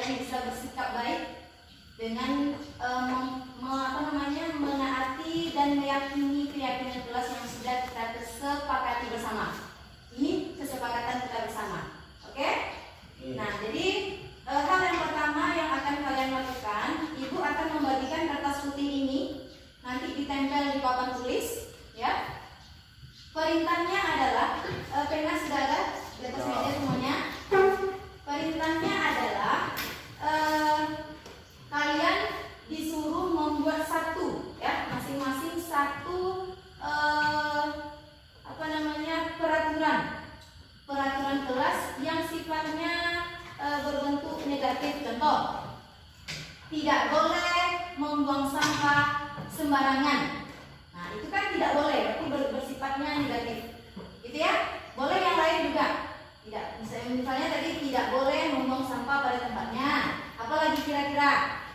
kalian bisa bersikap baik dengan menaati dan meyakini keyakinan kelas yang sudah kita sepakati bersama. Ini kesepakatan kita bersama. Oke? Nah, jadi hal yang pertama yang akan kalian lakukan, ibu akan membagikan kertas putih ini, nanti ditempel di papan tulis, ya. Perintahnya adalah pena sudah ada di atas meja semuanya. Perintahnya adalah kalian disuruh membuat satu, ya, masing-masing satu peraturan kelas yang sifatnya berbentuk negatif. Contoh, tidak boleh membuang sampah sembarangan. Nah, itu kan tidak boleh, itu bersifatnya negatif, gitu ya. Boleh yang lain juga. Tidak, misalnya tadi tidak boleh membuang sampah pada tempatnya. Apalagi kira-kira?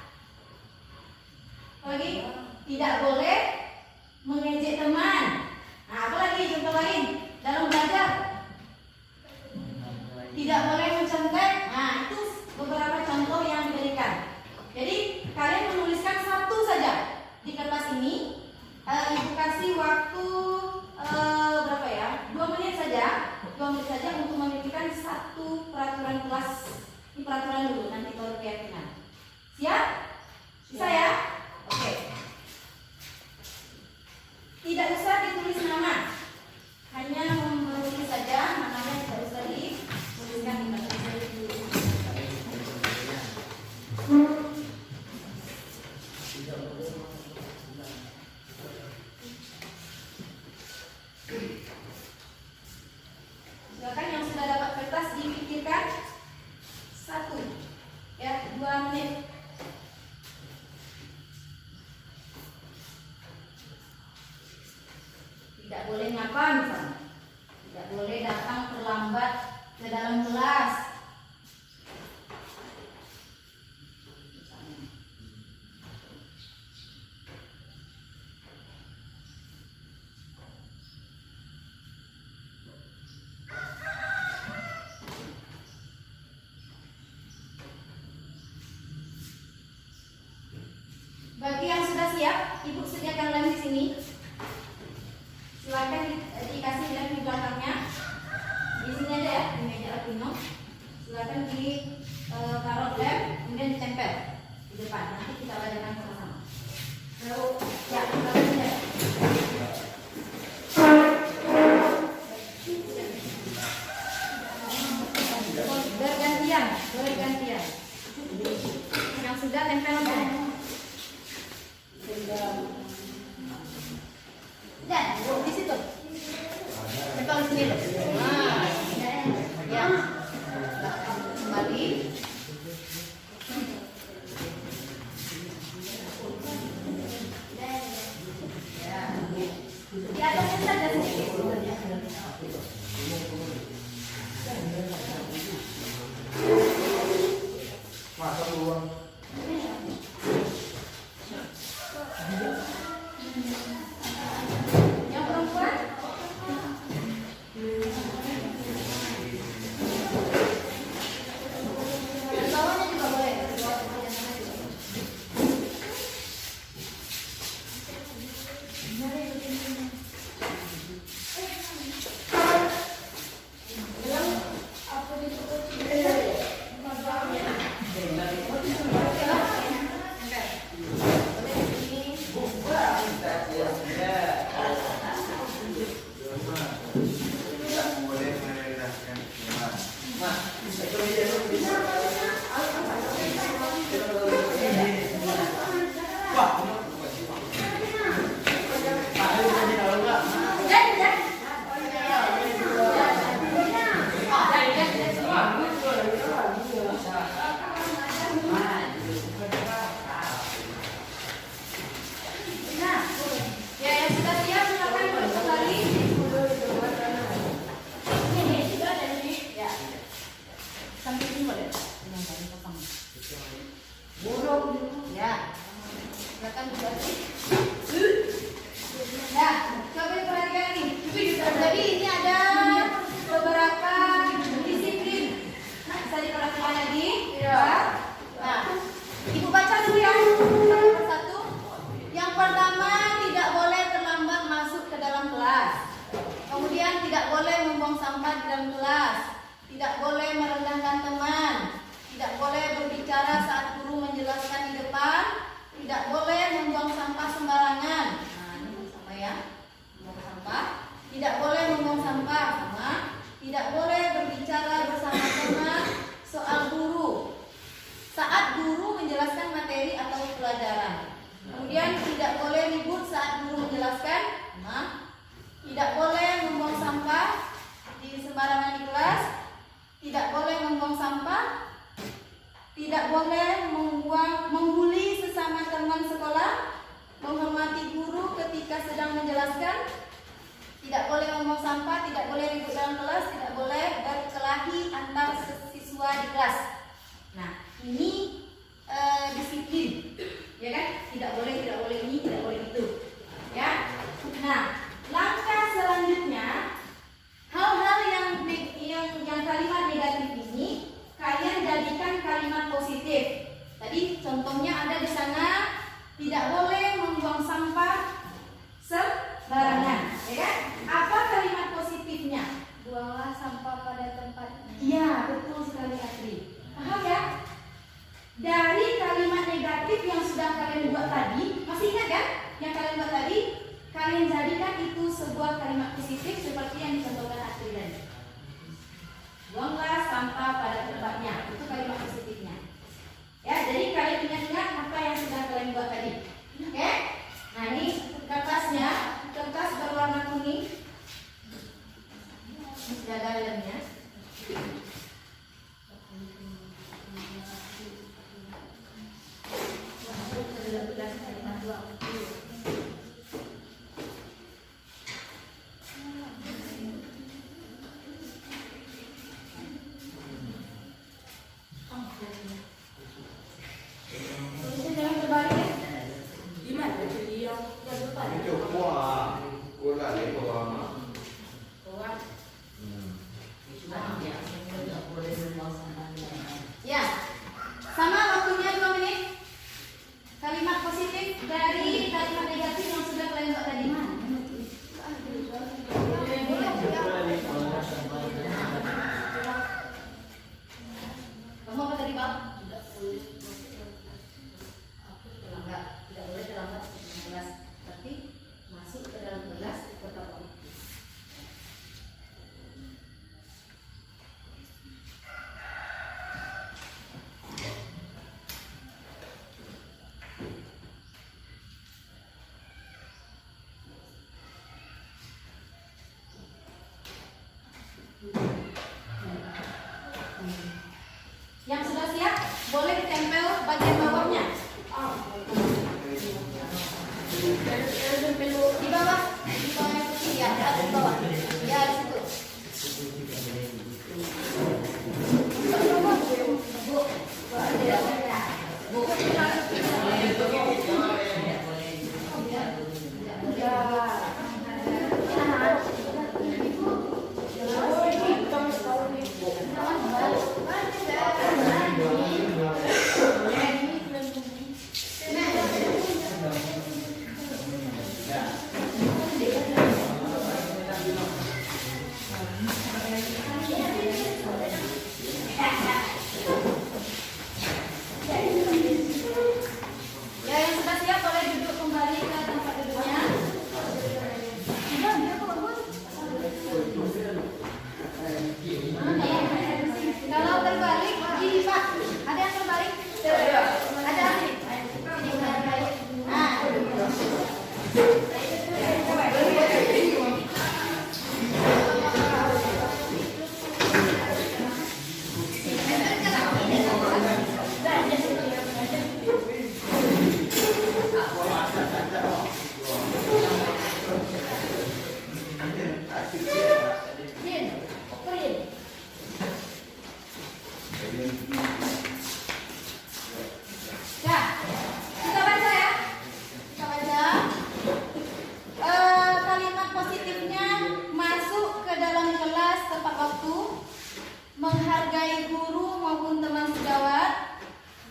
Apalagi tidak boleh mengejek teman. Nah, apalagi contoh lain dalam belajar? Tidak boleh mencontek. Nah, itu beberapa contoh yang diberikan. Jadi kalian menuliskan satu saja di kertas ini. Ibu kasih waktu berapa ya? 2 menit saja. 2 menit saja untuk memikirkan satu peraturan kelas. Ini peraturan dulu, nanti baru keyakinan. Siap? Bisa ya? Oke. Tidak usah ditulis nama, hanya menulis saja. Namanya tidak usah dituliskan di kertas. Silakan yang sudah dapat kertas dipikirkan satu, ya, 2 menit. Tidak boleh ngapa misalnya, tidak boleh datang terlambat ke dalam kelas. Bagi yang sudah siap, ibu sediakan lem di sini. Silakan dikasih lem di belakangnya. Di sini aja ya, di meja Arduino. Silakan ditaruh lem, kemudian ditempel di depan. Nanti kita belajarkan sama-sama. Lalu, ya, belakang aja. Bergantian. Yang sudah tempel lem. Dan di situ tempel di sini. Nah, ya, kembali. Ya, di atasnya saja sedikit. Masa peluang. Yang perempuan? Yang bawahnya juga boleh. Ya, silakan dibagi. Nah, coba perhatikan nih. Jadi ini ada beberapa disiplin. Bisa diperhatikan lagi. Ya. tidak boleh membuang sampah di dalam kelas, tidak boleh merendahkan teman, tidak boleh berbicara saat guru menjelaskan di depan, tidak boleh membuang sampah sembarangan. Nah, ini sama ya, membuang sampah, tidak boleh membuang sampah sama, tidak boleh berbicara bersama teman soal guru saat guru menjelaskan materi atau pelajaran. Kemudian tidak boleh ribut saat guru menjelaskan. Nah, tidak boleh membuang sampah di sembarangan di kelas, tidak boleh membuang sampah, tidak boleh membuli sesama teman sekolah, menghormati guru ketika sedang menjelaskan, tidak boleh membuang sampah, tidak boleh ribut dalam kelas, tidak boleh berkelahi antar siswa di kelas. Nah, ini disiplin, ya kan? Tidak boleh ini, tidak boleh itu, ya. Nah, langkah selanjutnya, hal-hal yang kalimat negatif ini kalian jadikan kalimat positif. Tadi contohnya ada di sana, tidak boleh membuang sampah sembarangan, ya kan? Apa kalimat positifnya? Buanglah sampah pada tempatnya. Iya, betul sekali Atri. Paham ya? Dari kalimat negatif yang sudah kalian buat tadi, masih ingat kan? Yang kalian buat tadi, kalian jadikan itu sebuah kalimat positif seperti yang dicontohkan Atri tadi. Buanglah sampah pada tempatnya, itu kalimat positifnya. Ya, jadi kalian ingat-ingat apa yang sudah kalian buat tadi. Oke? Nah, ini kertasnya, kertas berwarna kuning. Ini sudah ada dalamnya. Tulisnya jangan terbalik ya. Gimana jadi yang depan? Itu kuah. Kuah lagi kuah mah. Ya, sama waktunya 2 menit. Kalimat positif dari kalimat negatif yang sudah kalian buat tadi. Kamu apa tadi, Bang? Tidak boleh terlambat kelas, tapi masuk ke dalam kelas pertama. Yang sudah siap boleh ditempel bagian bawahnya. Di bawah yang putih ya, di bawah. Ya, di situ. Ya, yang sudah siap boleh duduk kembali ke tempat duduknya. Kalau terbalik, gini Pak, ada yang terbalik? Ada. Nah, kita baca ya. Kita baca. Kalimat positifnya masuk ke dalam kelas tepat waktu, menghargai guru maupun teman sejawat,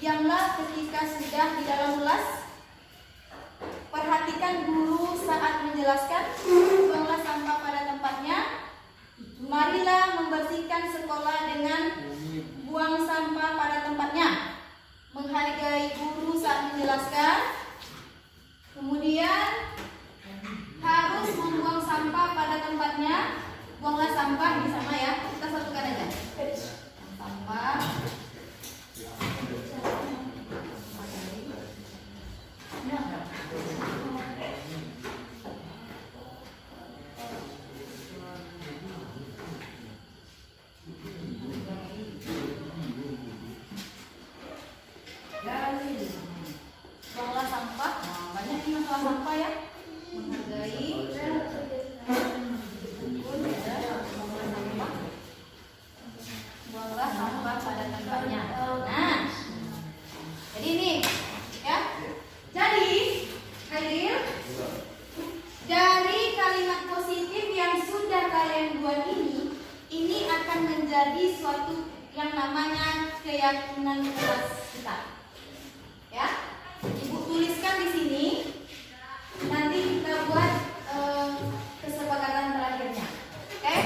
diamlah ketika sudah di dalam kelas, perhatikan guru saat menjelaskan, buanglah sampah pada tempatnya, Marilah membersihkan sekolah dengan buang sampah pada tempatnya, menghargai guru saat menjelaskan, kemudian harus membuang sampah pada tempatnya. Buanglah sampah, ini sama ya, kita satukan aja. Sampah. Buanglah sampah. Nah, banyak ini masalah sampah ya. Menghargai. Buanglah sampah pada tempatnya. Nah, jadi ini ya. Jadi, Hadir, dari kalimat positif yang sudah kalian buat ini akan menjadi suatu yang namanya keyakinan kelas kita. Ya, Ibu tuliskan di sini. Nanti kita buat kesepakatan terakhirnya. Oke?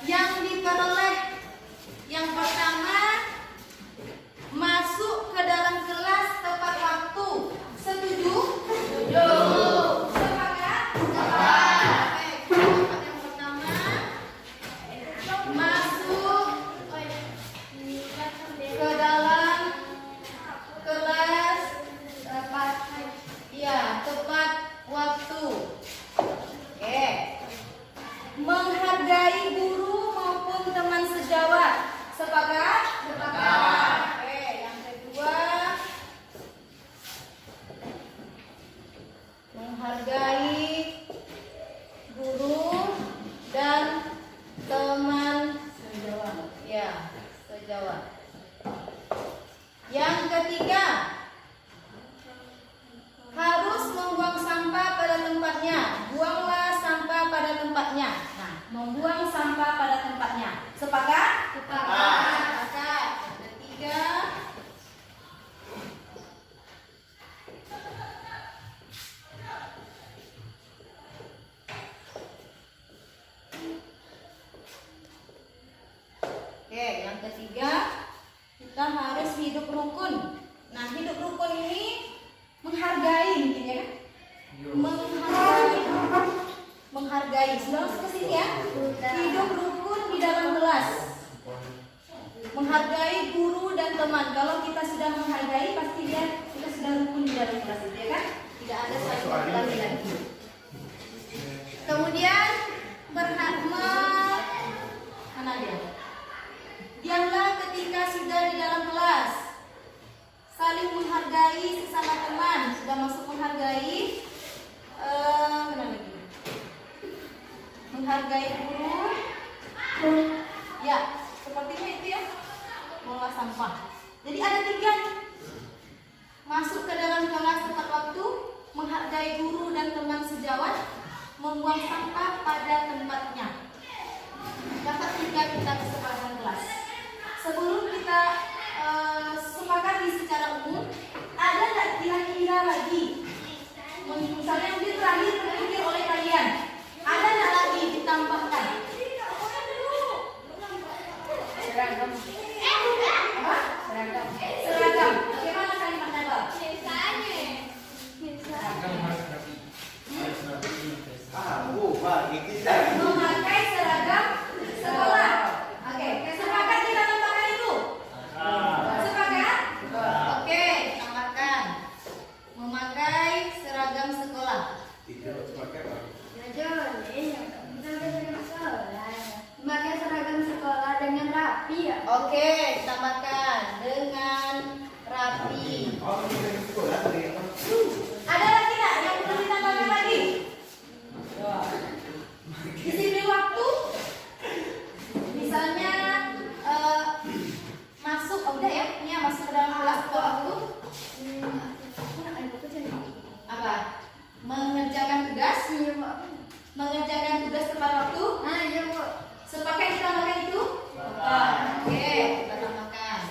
Yang diperoleh yang pertama, masuk ke dalam kelas tepat waktu. Setuju? Setuju. Sepakat? Sepakat. Oke, kalimat yang pertama, masuk ke dalam kelas tepat waktu. Oke. Menghargai guru maupun teman sejawat. Sepakat? Sepakat. Oke, yang kedua, menghargai guru dan teman sejawat. Ya, sejawat. Yang ketiga, harus membuang sampah pada tempatnya. Buanglah sampah pada tempatnya. Nah, membuang sampah pada tempatnya. Sepakat? Sepakat. Sepakat. Yang ketiga, oke, yang ketiga, kita harus hidup rukun. Nah, hidup rukun ini menghargai mungkin ya kan? Menghargai. Sudah masuk ke sini ya. Hidup rukun di dalam kelas. Menghargai guru dan teman. Kalau kita sudah menghargai, pasti kita sudah rukun di dalam kelas itu ya kan? Tidak ada saling berkelahi lagi. Kemudian mana dia? Diamlah ketika sudah di dalam kelas. Saling menghargai sesama teman. Sudah masuk menghargai. Mana lagi? Menghargai guru. Ya, sepertinya itu ya. Mengolah sampah. Jadi ada 3 nih. Masuk ke dalam kelas tepat waktu, menghargai guru dan teman sejawat, membuang sampah pada tempatnya. Dapat 3 kita kesepakatan kelas. Sebelum kita sepakati secara umum, ada nggak kira-kira lagi? Misalnya yang terakhir terpikir oleh kalian, ada nggak lagi ditambahkan? Seragam. Apa? Seragam. Seragam. Bagaimana kalimatnya, Bang? Memakai seragam sekolah. Oke, sepakat kita tambahkan itu? Sepakat? Oke, tambahkan. Memakai seragam sekolah. Memakai seragam sekolah dengan rapi ya. Oke, tambahkan dengan rapi. Ada lagi nggak yang perlu ditambahkan lagi? Disiplin waktu. Misalnya masuk, udah ya, ini yang masuk ke dalam kelas tepat waktu. Apa? Mengerjakan tugas. Mengerjakan tugas tepat waktu. Sepakat ditambahkan itu? Oke, kita tambahkan.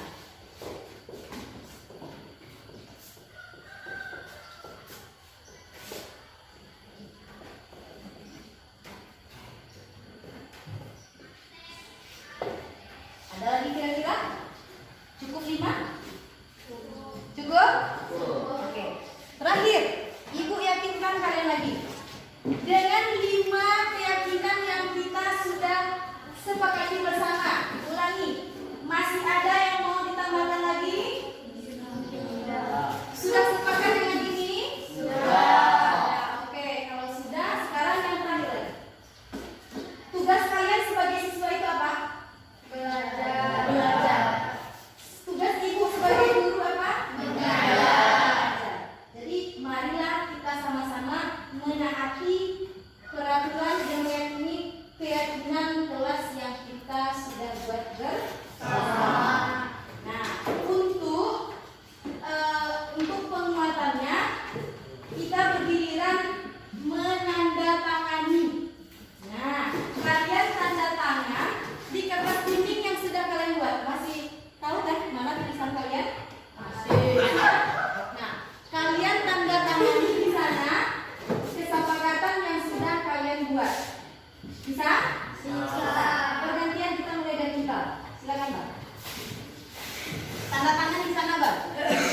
apa?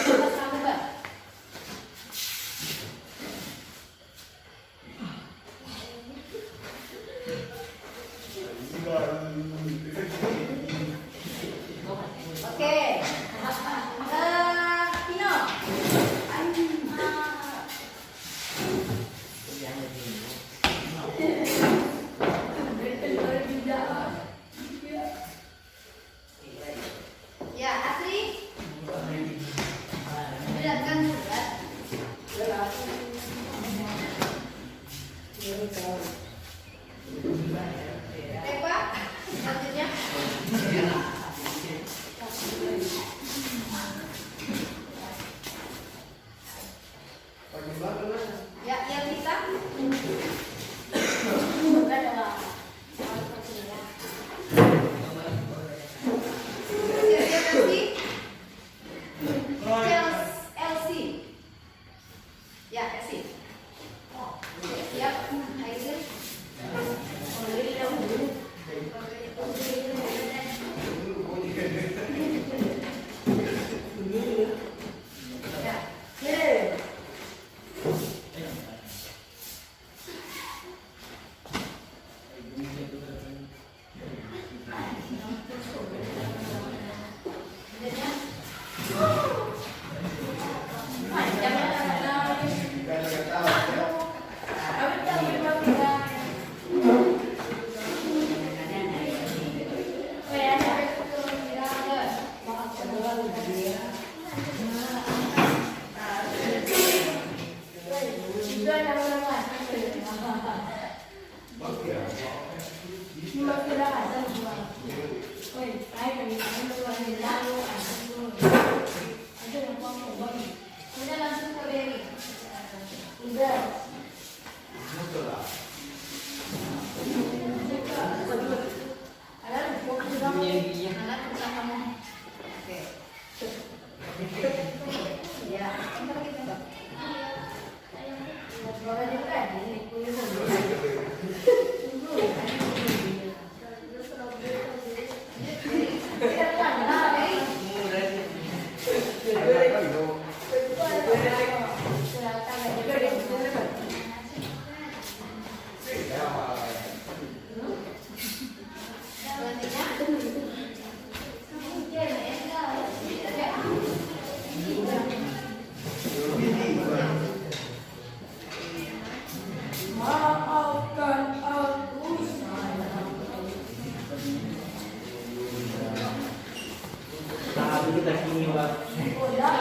Tugas kamu apa? Oke. Pino. Ya, Asri. Lihatkan surat. Tepa, selanjutnya. Ya, yang bisa. Elsie. Ya, Elsie. Siap. Ayo. Ya. Kemudian langsung ke Berry. Udah. Ada anak bisa kamu. Oke. Ya, entar kita enggak. Boleh juga ini kuis dulu. Kita kini, Pak. Tidak,